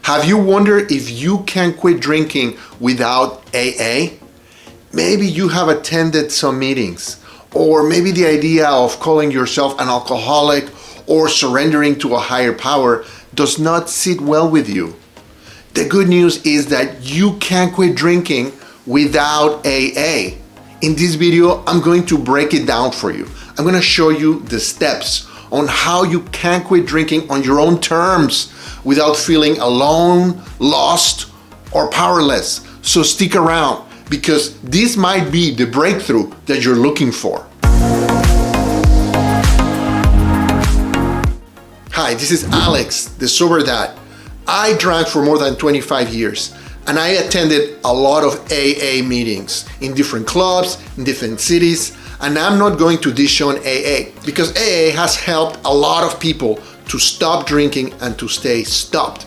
Have you wondered if you can quit drinking without AA? Maybe you have attended some meetings, or maybe the idea of calling yourself an alcoholic or surrendering to a higher power does not sit well with you. The good news is that you can quit drinking without AA. In this video, I'm going to break it down for you. I'm going to show you the steps on how you can quit drinking on your own terms without feeling alone, lost, or powerless. So stick around, because this might be the breakthrough that you're looking for. Hi, this is Alex, the Sober Dad. I drank for more than 25 years, and I attended a lot of AA meetings in different clubs, in different cities, and I'm not going to dish on AA because AA has helped a lot of people to stop drinking and to stay stopped.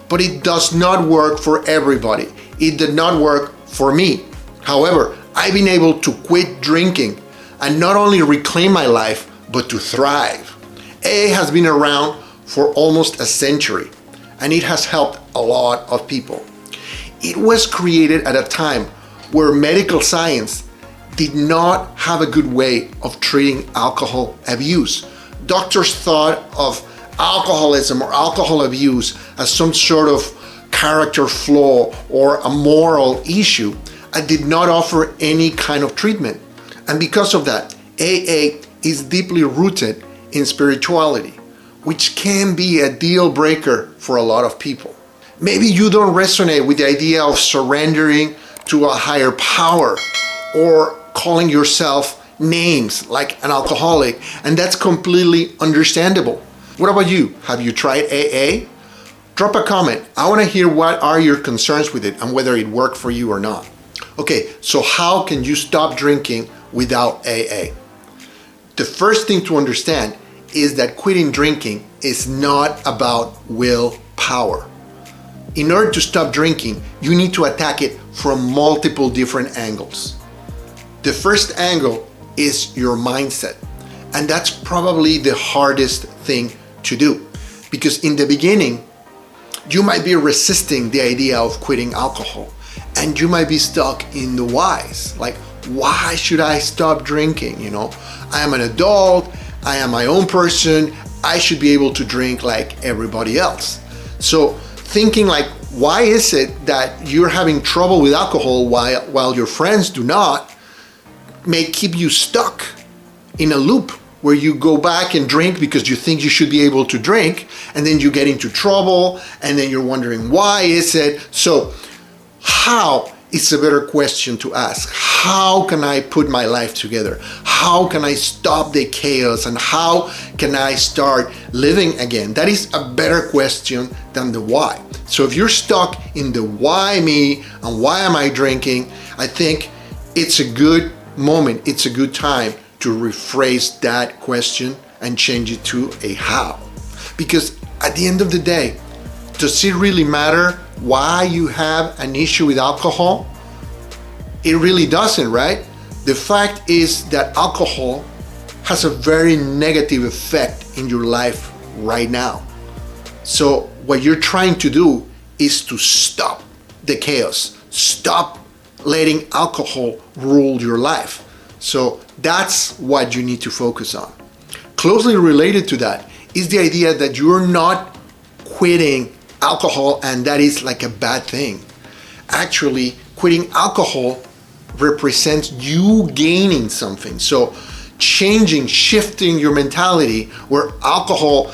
But it does not work for everybody. It did not work for me. However, I've been able to quit drinking and not only reclaim my life, but to thrive. AA has been around for almost a century, and it has helped a lot of people. It was created at a time where medical science did not have a good way of treating alcohol abuse. Doctors thought of alcoholism or alcohol abuse as some sort of character flaw or a moral issue and did not offer any kind of treatment. And because of that, AA is deeply rooted in spirituality, which can be a deal breaker for a lot of people. Maybe you don't resonate with the idea of surrendering to a higher power or calling yourself names like an alcoholic, and that's completely understandable. What about you? Have you tried AA? Drop a comment. I want to hear what are your concerns with it and whether it worked for you or not. Okay, so how can you stop drinking without AA? The first thing to understand is that quitting drinking is not about willpower. In order to stop drinking, you need to attack it from multiple different angles. The first angle is your mindset, and that's probably the hardest thing to do, because in the beginning, you might be resisting the idea of quitting alcohol, and you might be stuck in the whys, like, why should I stop drinking? I am an adult, I am my own person, I should be able to drink like everybody else. So thinking like, why is it that you're having trouble with alcohol while your friends do not, may keep you stuck in a loop where you go back and drink because you think you should be able to drink, and then you get into trouble, and then you're wondering, why is it? So how is a better question to ask. How can I put my life together? How can I stop the chaos? And how can I start living again? That is a better question than the why. So if you're stuck in the why me and why am I drinking, I think it's a good moment, it's a good time to rephrase that question and change it to a how. Because at the end of the day, does it really matter why you have an issue with alcohol? It really doesn't, right? The fact is that alcohol has a very negative effect in your life right now. So what you're trying to do is to stop the chaos, stop letting alcohol rule your life. So that's what you need to focus on. Closely related to that is the idea that you're not quitting alcohol and that is like a bad thing. Actually, quitting alcohol represents you gaining something. So shifting your mentality where alcohol,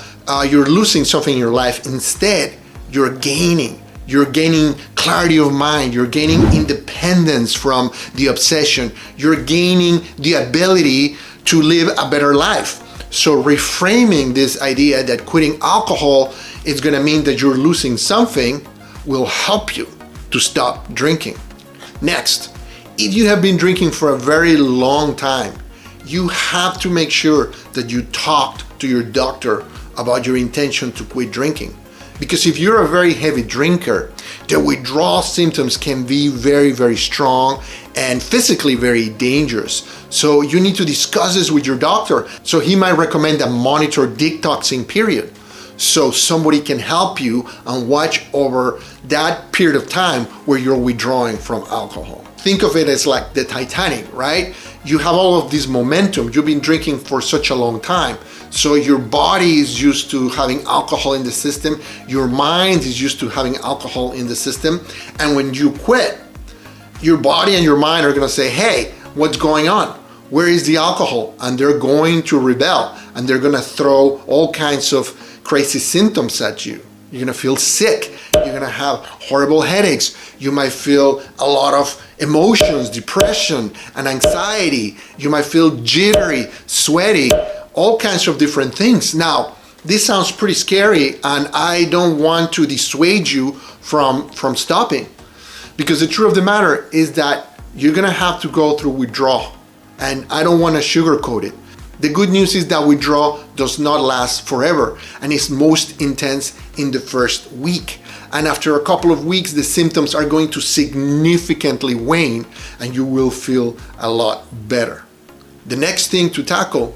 you're losing something in your life. Instead, you're gaining clarity of mind, you're gaining independence from the obsession, you're gaining the ability to live a better life. So reframing this idea that quitting alcohol is gonna mean that you're losing something will help you to stop drinking. Next, if you have been drinking for a very long time, you have to make sure that you talked to your doctor about your intention to quit drinking. Because if you're a very heavy drinker, the withdrawal symptoms can be very, very strong and physically very dangerous. So you need to discuss this with your doctor. So he might recommend a monitored detoxing period. so somebody can help you and watch over that period of time where you're withdrawing from alcohol. Think of it as like the Titanic, right? You have all of this momentum. You've been drinking for such a long time. So your body is used to having alcohol in the system. Your mind is used to having alcohol in the system. And when you quit, your body and your mind are gonna say, hey, what's going on? Where is the alcohol? And they're going to rebel, and they're gonna throw all kinds of crazy symptoms at you. You're gonna feel sick. You're gonna have horrible headaches. You might feel a lot of emotions, depression and anxiety. You might feel jittery, sweaty, all kinds of different things. Now, this sounds pretty scary, and I don't want to dissuade you from stopping, because the truth of the matter is that you're gonna have to go through withdrawal, and I don't want to sugarcoat it. The good news is that withdrawal does not last forever, and it's most intense in the first week. And after a couple of weeks, the symptoms are going to significantly wane, and you will feel a lot better. The next thing to tackle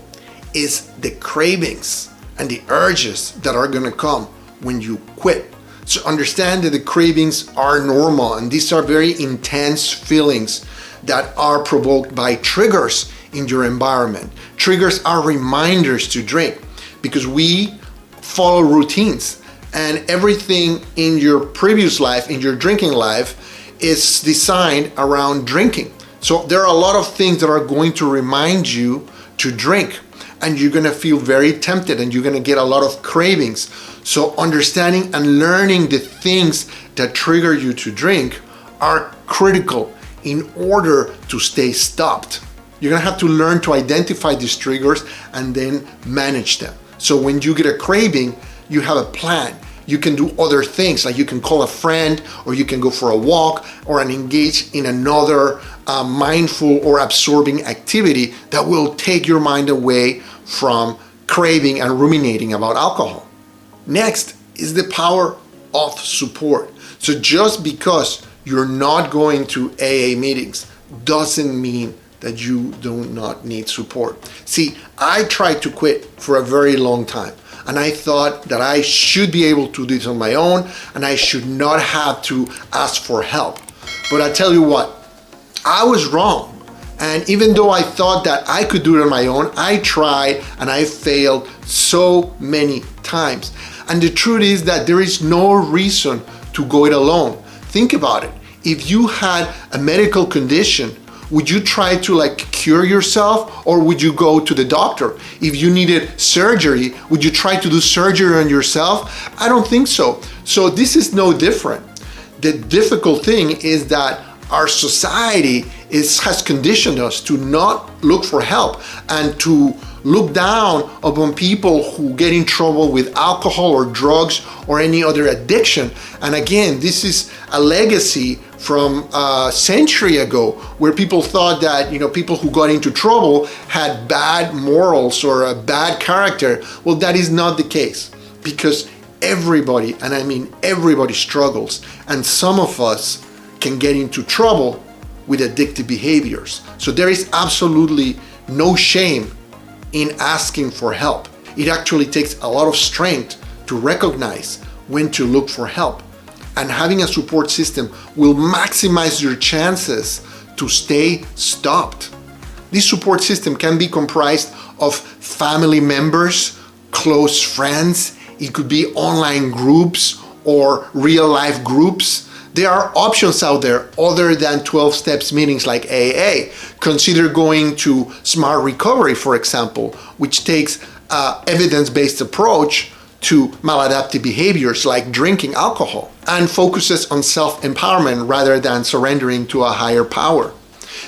is the cravings and the urges that are gonna come when you quit. So understand that the cravings are normal, and these are very intense feelings that are provoked by triggers in your environment. Triggers are reminders to drink, because we follow routines, and everything in your previous life, in your drinking life, is designed around drinking. So there are a lot of things that are going to remind you to drink, and you're gonna feel very tempted, and you're gonna get a lot of cravings. So understanding and learning the things that trigger you to drink are critical in order to stay stopped. You're gonna have to learn to identify these triggers and then manage them. So when you get a craving, you have a plan. You can do other things, like you can call a friend, or you can go for a walk, or engage in another mindful or absorbing activity that will take your mind away from craving and ruminating about alcohol. Next is the power of support. So just because you're not going to AA meetings doesn't mean that you do not need support. See, I tried to quit for a very long time, and I thought that I should be able to do this on my own, and I should not have to ask for help. But I tell you what, I was wrong. And even though I thought that I could do it on my own, I tried and I failed so many times. And the truth is that there is no reason to go it alone. Think about it. If you had a medical condition, would you try to cure yourself, or would you go to the doctor? If you needed surgery, would you try to do surgery on yourself? I don't think so. So this is no different. The difficult thing is that our society has conditioned us to not look for help, and to look down upon people who get in trouble with alcohol or drugs or any other addiction. And again, this is a legacy from a century ago, where people thought that people who got into trouble had bad morals or a bad character. Well, that is not the case, because everybody, and I mean everybody, struggles, and some of us can get into trouble with addictive behaviors. So there is absolutely no shame in asking for help. It actually takes a lot of strength to recognize when to look for help. And having a support system will maximize your chances to stay stopped. This support system can be comprised of family members, close friends. It could be online groups or real life groups. There are options out there other than 12 steps meetings like AA. Consider going to Smart Recovery, for example, which takes evidence-based approach to maladaptive behaviors like drinking alcohol, and focuses on self-empowerment rather than surrendering to a higher power.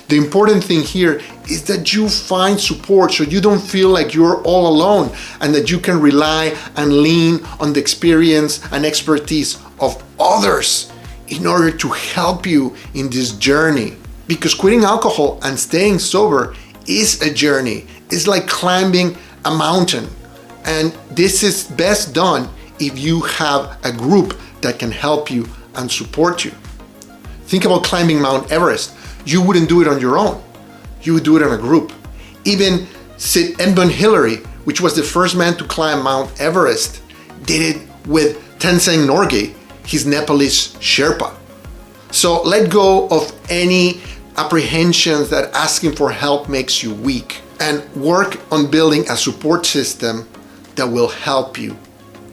The important thing here is that you find support, so you don't feel like you're all alone, and that you can rely and lean on the experience and expertise of others in order to help you in this journey. Because quitting alcohol and staying sober is a journey. It's like climbing a mountain. And this is best done if you have a group that can help you and support you. Think about climbing Mount Everest. You wouldn't do it on your own. You would do it in a group. Even Sid Edmund Hillary, which was the first man to climb Mount Everest, did it with Tenzing Norgay, his Nepalese Sherpa. So let go of any apprehensions that asking for help makes you weak, and work on building a support system that will help you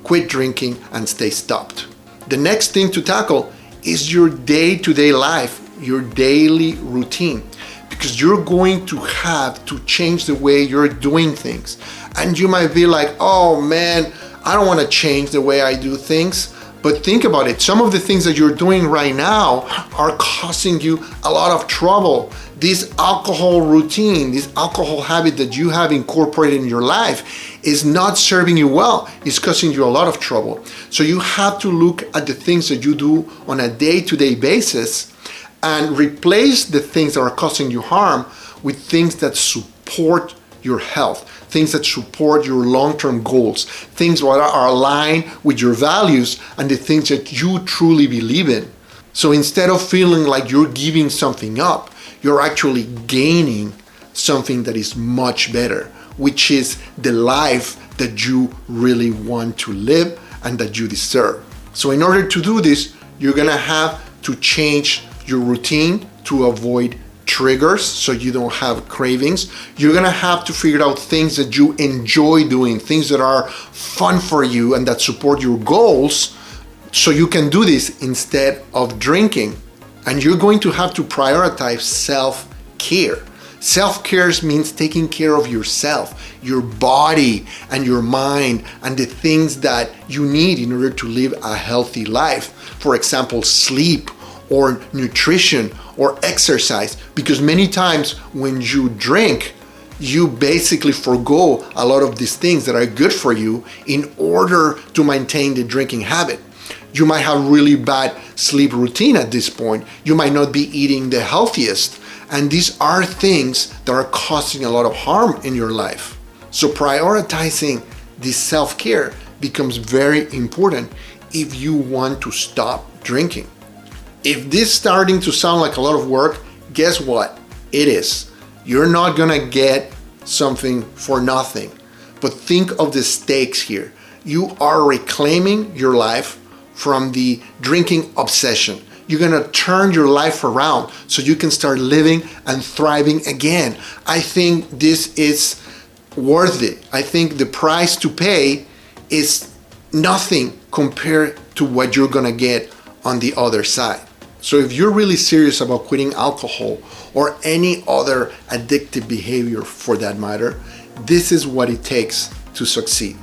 quit drinking and stay stopped. The next thing to tackle is your day-to-day life, your daily routine, because you're going to have to change the way you're doing things. And you might be like, oh man, I don't want to change the way I do things. But think about it. Some of the things that you're doing right now are causing you a lot of trouble. This alcohol routine, this alcohol habit that you have incorporated in your life is not serving you well. It's causing you a lot of trouble. So you have to look at the things that you do on a day-to-day basis and replace the things that are causing you harm with things that support your health, things that support your long-term goals, things that are aligned with your values and the things that you truly believe in. So instead of feeling like you're giving something up, you're actually gaining something that is much better, which is the life that you really want to live and that you deserve. So in order to do this, you're gonna have to change your routine to avoid triggers so you don't have cravings. You're gonna have to figure out things that you enjoy doing, things that are fun for you and that support your goals, so you can do this instead of drinking. And you're going to have to prioritize self-care. Self-care means taking care of yourself, your body and your mind, and the things that you need in order to live a healthy life. For example, sleep or nutrition or exercise, because many times when you drink, you basically forgo a lot of these things that are good for you in order to maintain the drinking habit. You might have really bad sleep routine at this point. You might not be eating the healthiest. And these are things that are causing a lot of harm in your life. So prioritizing this self-care becomes very important if you want to stop drinking. If this is starting to sound like a lot of work, guess what? It is. You're not gonna get something for nothing. But think of the stakes here. You are reclaiming your life from the drinking obsession. You're gonna turn your life around so you can start living and thriving again. I think this is worth it. I think the price to pay is nothing compared to what you're gonna get on the other side. So if you're really serious about quitting alcohol or any other addictive behavior for that matter, this is what it takes to succeed.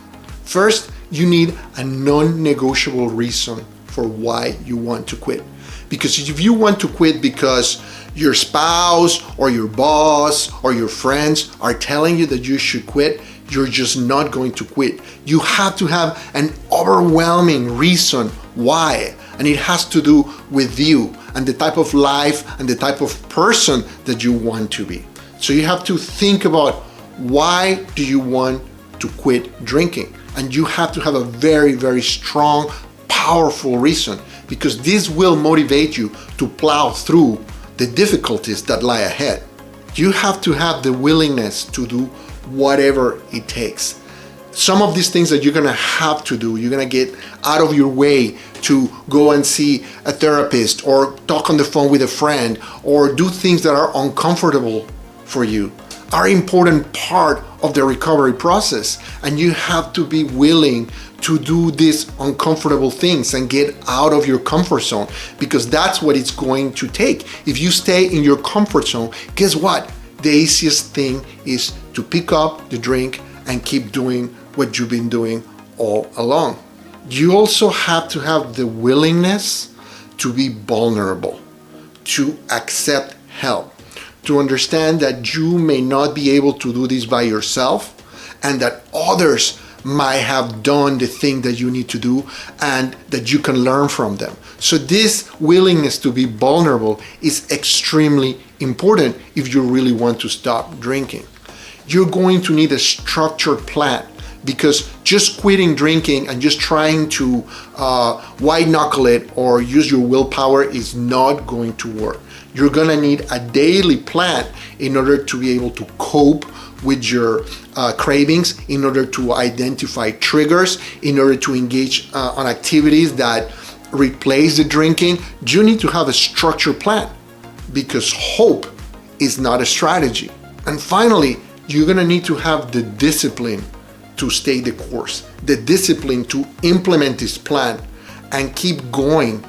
First, you need a non-negotiable reason for why you want to quit. Because if you want to quit because your spouse or your boss or your friends are telling you that you should quit, you're just not going to quit. You have to have an overwhelming reason why, and it has to do with you and the type of life and the type of person that you want to be. So you have to think about, why do you want to quit drinking? And you have to have a very, very strong, powerful reason, because this will motivate you to plow through the difficulties that lie ahead. You have to have the willingness to do whatever it takes. Some of these things that you're gonna have to do, you're gonna get out of your way to go and see a therapist or talk on the phone with a friend or do things that are uncomfortable for you, are important part of the recovery process. And you have to be willing to do these uncomfortable things and get out of your comfort zone, because that's what it's going to take. If you stay in your comfort zone, guess what? The easiest thing is to pick up the drink and keep doing what you've been doing all along. You also have to have the willingness to be vulnerable, to accept help, to understand that you may not be able to do this by yourself and that others might have done the thing that you need to do and that you can learn from them. So this willingness to be vulnerable is extremely important if you really want to stop drinking. You're going to need a structured plan, because just quitting drinking and just trying to white knuckle it or use your willpower is not going to work. You're gonna need a daily plan in order to be able to cope with your cravings, in order to identify triggers, in order to engage on activities that replace the drinking. You need to have a structured plan, because hope is not a strategy. And finally, you're gonna need to have the discipline to stay the course, the discipline to implement this plan and keep going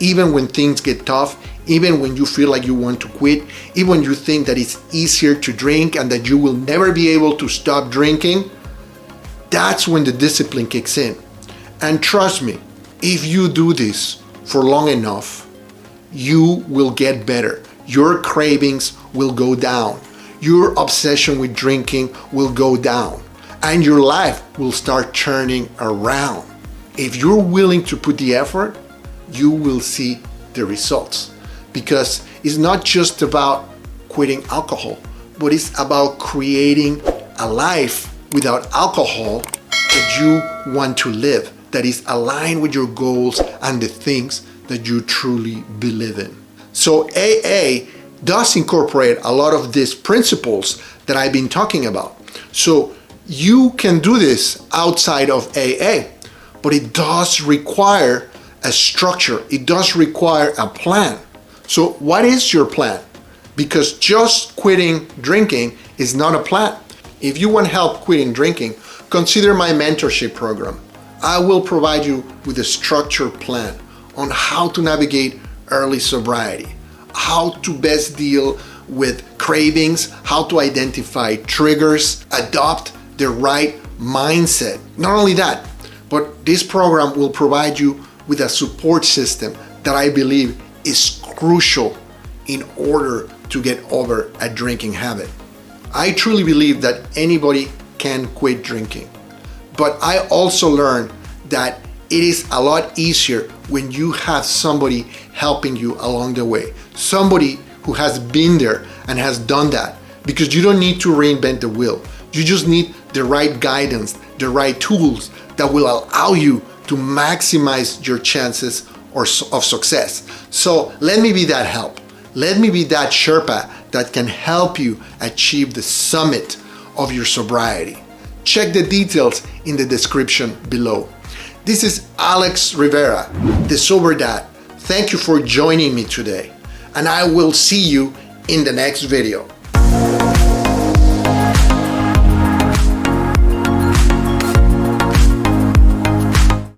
even when things get tough, even when you feel like you want to quit, even when you think that it's easier to drink and that you will never be able to stop drinking. That's when the discipline kicks in. And trust me, if you do this for long enough, you will get better. Your cravings will go down. Your obsession with drinking will go down. And your life will start turning around. If you're willing to put the effort, you will see the results. Because it's not just about quitting alcohol, but it's about creating a life without alcohol that you want to live, that is aligned with your goals and the things that you truly believe in. So AA does incorporate a lot of these principles that I've been talking about. So you can do this outside of AA, but it does require a structure. It does require a plan. So what is your plan? Because just quitting drinking is not a plan. If you want help quitting drinking, consider my mentorship program. I will provide you with a structured plan on how to navigate early sobriety, how to best deal with cravings, how to identify triggers, adopt the right mindset. Not only that, but this program will provide you with a support system that I believe is crucial in order to get over a drinking habit. I truly believe that anybody can quit drinking, but I also learned that it is a lot easier when you have somebody helping you along the way, somebody who has been there and has done that, because you don't need to reinvent the wheel. You just need the right guidance, the right tools that will allow you to maximize your chances of success. So let me be that help. Let me be that Sherpa that can help you achieve the summit of your sobriety. Check the details in the description below. This is Alex Rivera, the Sober Dad. Thank you for joining me today, and I will see you in the next video.